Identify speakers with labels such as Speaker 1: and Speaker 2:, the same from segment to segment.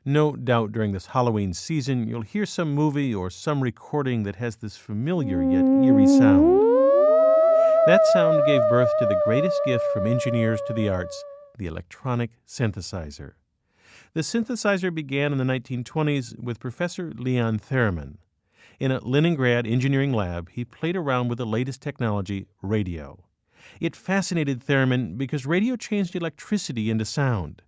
Speaker 1: No doubt during this Halloween season, you'll hear some movie or some recording that has this familiar yet eerie sound. That sound gave birth to the greatest gift from engineers to the arts, the electronic synthesizer. The synthesizer began in the 1920s with Professor Leon Theremin. In a Leningrad engineering lab, he played around with the latest technology, radio. It fascinated Theremin because radio changed electricity into sound.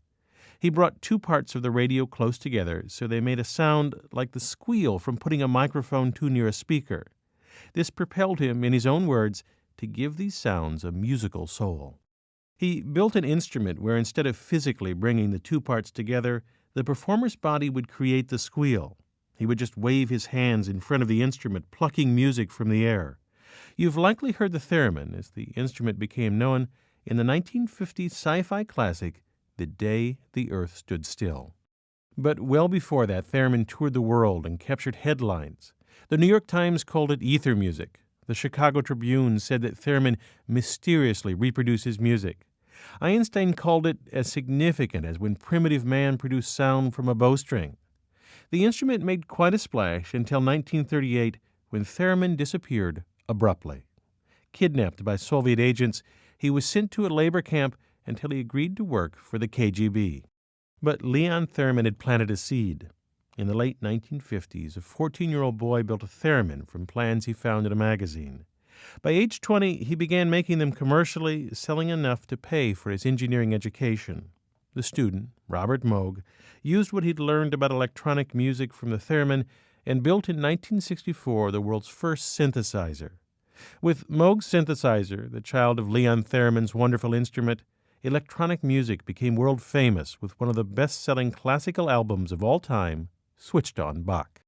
Speaker 1: He brought two parts of the radio close together so they made a sound like the squeal from putting a microphone too near a speaker. This propelled him, in his own words, to give these sounds a musical soul. He built an instrument where instead of physically bringing the two parts together, the performer's body would create the squeal. He would just wave his hands in front of the instrument, plucking music from the air. You've likely heard the theremin, as the instrument became known, in the 1950s sci-fi classic, The Day the Earth Stood Still. But well before that, theremin toured the world and captured headlines. The New York Times called it ether music. The Chicago Tribune said that theremin mysteriously reproduces music. Einstein called it as significant as when primitive man produced sound from a bowstring. The instrument made quite a splash until 1938, when theremin disappeared abruptly. Kidnapped by Soviet agents, he was sent to a labor camp until he agreed to work for the KGB. But Leon Theremin had planted a seed. In the late 1950s, a 14-year-old boy built a theremin from plans he found in a magazine. By age 20, he began making them commercially, selling enough to pay for his engineering education. The student, Robert Moog, used what he'd learned about electronic music from the theremin and built in 1964 the world's first synthesizer. With Moog's synthesizer, the child of Leon Theremin's wonderful instrument, electronic music became world famous with one of the best-selling classical albums of all time, Switched on Bach.